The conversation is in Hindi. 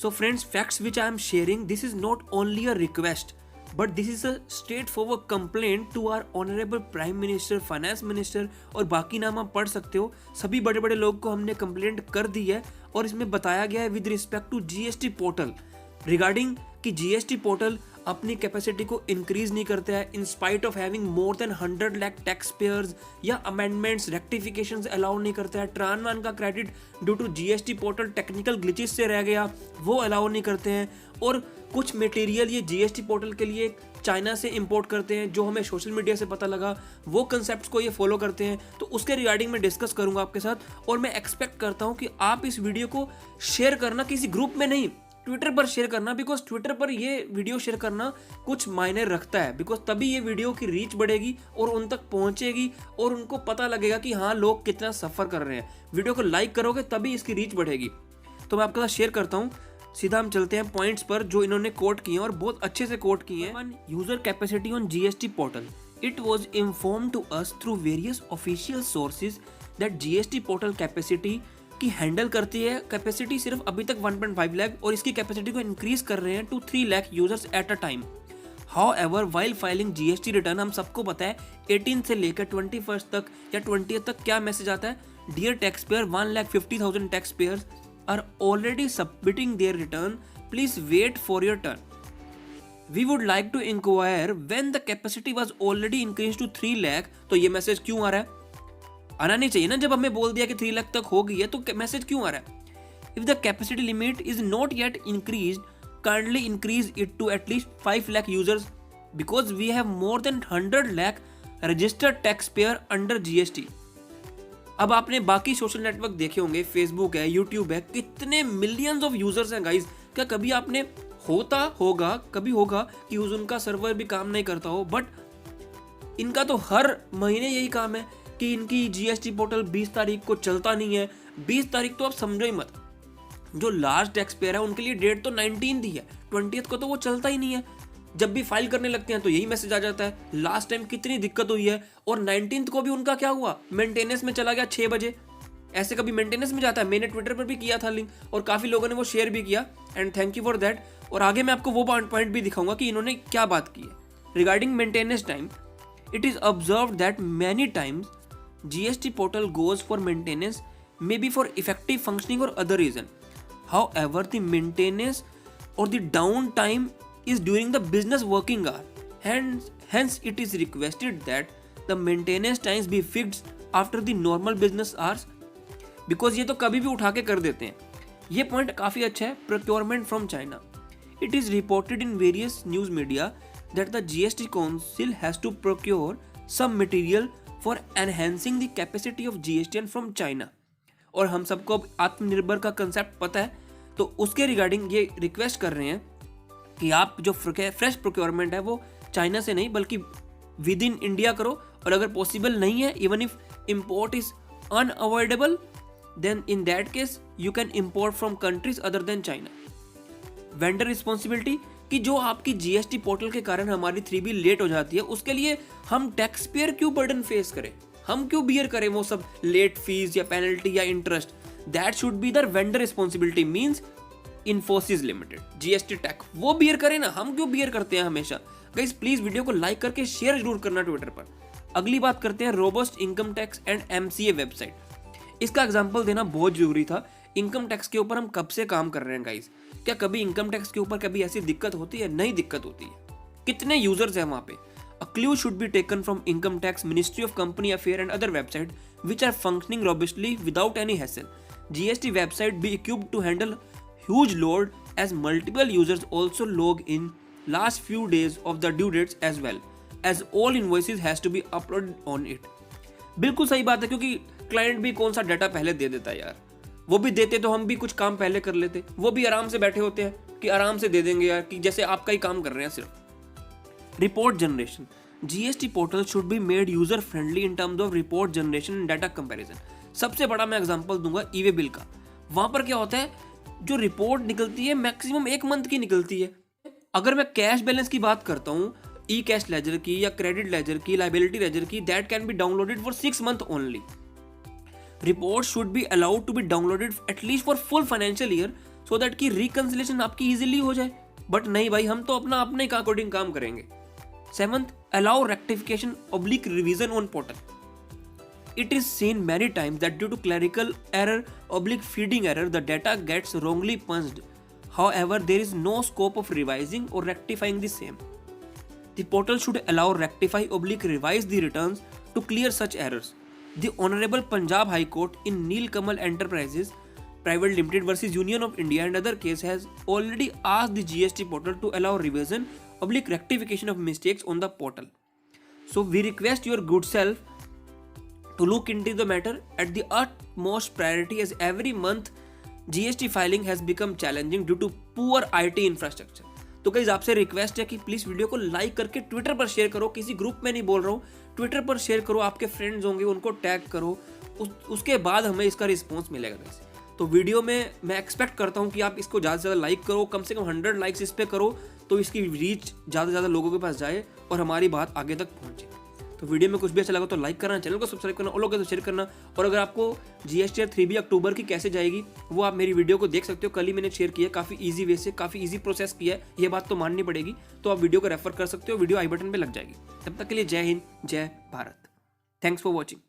So friends, facts which I am sharing, this is not only a request, but this is a straightforward complaint to our honorable Prime Minister, Finance Minister और बाकी नाम आप पढ़ सकते हो। सभी बड़े बड़े लोग को हमने कंप्लेंट कर दी है और इसमें बताया गया है with respect to GST portal regarding कि जीएसटी पोर्टल अपनी कैपेसिटी को इंक्रीज नहीं करता है in spite of having more than 100 lakh tax payers, या अमेंडमेंट्स रेक्टिफिकेशंस अलाउ नहीं करता है। ट्रांसवान का credit due to GST portal technical glitches से रह गया, वो अलाउ नहीं करते हैं। और कुछ मटेरियल ये जीएसटी पोर्टल के लिए चाइना से इंपोर्ट करते हैं, जो हमें सोशल मीडिया से पता लगा, वो कंसेप्ट को ये फॉलो करते हैं। तो उसके रिगार्डिंग मैं डिस्कस करूंगा आपके साथ, और मैं एक्सपेक्ट करता हूं कि आप इस वीडियो को शेयर करना, किसी ग्रुप में नहीं, ट्विटर पर शेयर करना, बिकॉज ट्विटर पर ये वीडियो शेयर करना कुछ मायने रखता है, बिकॉज तभी ये वीडियो की रीच बढ़ेगी और उन तक पहुंचेगी और उनको पता लगेगा कि हाँ लोग कितना सफर कर रहे हैं। वीडियो को लाइक करोगे तभी इसकी रीच बढ़ेगी। तो मैं आपके साथ शेयर करता हूँ, सीधा हम चलते हैं पॉइंट्स पर जो इन्होंने कोट किए हैं और बहुत अच्छे से कोट किए हैं। User capacity on GST portal, it was informed to us through various official sources that GST portal capacity की हैंडल करती है। कैपेसिटी सिर्फ अभी तक 1.5 लाख और इसकी कैपेसिटी को इंक्रीज कर रहे हैं to 3 lakh users at a time. However while filing GST return, हम सबको पता है 18 से लेकर 21 तक या 20 तक क्या मैसेज आता है, dear tax payer 1,50,000 tax payers are already submitting their return, please wait for your turn. We would like to inquire when the capacity was already increased to 3 lakh, तो ये मैसेज क्यों आ रहा है? आना नहीं चाहिए ना, जब हमें बोल दिया कि 3 लाख तक हो गई है तो मैसेज क्यों आ रहा है? If the capacity limit is not yet increased, kindly increase it to at least 5 lakh users because we have more than 100 lakh registered taxpayer under GST. अब आपने बाकी सोशल नेटवर्क देखे होंगे, फेसबुक है, यूट्यूब है, कितने मिलियंस ऑफ यूजर्स हैं गाइस। क्या कभी आपने कभी होगा कि उनका सर्वर भी काम नहीं करता हो, बट इनका तो हर महीने यही काम है कि इनकी जीएसटी पोर्टल 20 तारीख को चलता नहीं है। 20 तारीख तो आप समझो ही मत, जो लास्ट टैक्स पेयर है उनके लिए डेट तो 19 ही है, 20 को तो वो चलता ही नहीं है। जब भी फाइल करने लगते हैं तो यही मैसेज आ जाता है। लास्ट टाइम कितनी दिक्कत हुई है, और 19 को भी उनका क्या हुआ, मेंटेनेंस में चला गया 6 बजे। ऐसे कभी मेंटेनेंस में जाता है? मैंने ट्विटर पर भी किया था लिंक और काफी लोगों ने वो शेयर भी किया, and thank you for that. और आगे मैं आपको वो पॉइंट भी दिखाऊंगा कि इन्होंने क्या बात की है regarding maintenance time. It is observed that many times GST portal goes for maintenance, may be for effective functioning और other reason. However the maintenance और the down time is during the business working hour, hence it is requested that the maintenance times be fixed after the normal business hours, because ये तो कभी भी उठा के कर देते हैं। ये पॉइंट काफी अच्छा है। Procurement from China, it is reported in various news media that the GST Council has to procure some material for enhancing the capacity of GSTN from China, और हम सबको अब आत्मनिर्भर का कंसेप्ट पता है, तो उसके रिगार्डिंग ये रिक्वेस्ट कर रहे हैं कि आप जो फ्रेश प्रोक्योरमेंट है वो चाइना से नहीं बल्कि विद इन इंडिया करो, और अगर पॉसिबल नहीं है, even if import is unavoidable, then in that case you can import from countries other than China. Vendor responsibility, कि जो आपकी जीएसटी पोर्टल के कारण हमारी 3B लेट हो जाती है, उसके लिए हम टैक्स पेयर क्यों बर्डन फेस करें, हम क्यों बियर करें वो सब लेट फीस या पेनल्टी या interest. That should be the vendor responsibility, means Infosys limited, GST tech वो बियर करे ना, हम क्यों बियर करते हैं हमेशा। गाइस प्लीज वीडियो को लाइक करके शेयर जरूर करना ट्विटर पर। अगली बात करते हैं robust income tax and MCA website. इसका एग्जांपल देना बहुत जरूरी था। इनकम टैक्स के ऊपर हम कब से काम कर रहे हैं गाइस, क्या कभी इनकम टैक्स के ऊपर कभी ऐसी दिक्कत होती है? नहीं दिक्कत होती है। कितने यूजर्स हैं वहां पे। A clue should be taken from income tax, ministry of company affair and other website which are functioning robustly without any hassle. GST website be equipped to handle huge load as multiple users also log in last few days of the due dates as well as all invoices has to be uploaded on it। बिल्कुल सही बात है, क्योंकि क्लाइंट भी कौन सा डाटा पहले दे देता है यार, वो भी देते तो हम भी कुछ काम पहले कर लेते, वो भी आराम से बैठे होते हैं कि आराम से दे देंगे यार, कि जैसे आपका ही काम कर रहे हैं सिर्फ। Report generation, GST portal should be made user friendly in terms of report generation and data comparison. सबसे बड़ा मैं एग्जांपल दूंगा ई वे बिल का। वहां पर क्या होता है, जो रिपोर्ट निकलती है मैक्सिमम 1 मंथ की निकलती है। अगर मैं कैश बैलेंस की बात करता हूं, ई कैश लेजर की या क्रेडिट लेजर की, लाइबिलिटी लेजर की, that can be downloaded for 6 month only. Reports should be allowed to be downloaded at least for full financial year so that कि रिकंसिलेशन आपकी इजीली हो जाए। बट नहीं भाई, हम तो अपने अकॉर्डिंग काम करेंगे। 7th, allow rectification oblique revision on portal. It is seen many times that due to clerical error oblique feeding error, the data gets wrongly punched. However, there is no scope of revising or rectifying the same. The portal should allow rectify oblique revise the returns to clear such errors. The Honorable Punjab High Court in Neelkamal Enterprises Private Limited versus Union of India and other case has already asked the GST portal to allow revision oblique rectification of mistakes on the portal. So we request your good self to look into the matter at the utmost priority, as every month GST filing has become challenging due to poor IT infrastructure. तो गाइस आपसे रिक्वेस्ट है कि प्लीज़ वीडियो को लाइक करके ट्विटर पर शेयर करो, किसी ग्रुप में नहीं बोल रहा हूँ, ट्विटर पर शेयर करो, आपके फ्रेंड्स होंगे उनको टैग करो, उसके बाद हमें इसका रिस्पॉन्स मिलेगा गाइस। तो वीडियो में मैं एक्सपेक्ट करता हूँ कि आप इसको ज़्यादा से ज़्यादा लाइक करो, कम से कम 100 लाइक्स इस पर करो, तो इसकी रीच ज़्यादा से ज़्यादा लोगों के पास जाए और हमारी बात आगे तक पहुँचे। तो वीडियो में कुछ भी अच्छा लगा तो लाइक करना, चैनल को सब्सक्राइब करना और लोगों को शेयर करना। और अगर आपको GST 3B अक्टूबर की कैसे जाएगी वो आप मेरी वीडियो को देख सकते हो, कल ही मैंने शेयर किया, काफ़ी ईजी वे से, काफ़ी ईजी प्रोसेस किया है, ये बात तो माननी पड़ेगी। तो आप वीडियो को रेफर कर सकते हो, वीडियो आई बटन पर लग जाएगी। तब तक के लिए जय हिंद, जय भारत। Thanks for watching.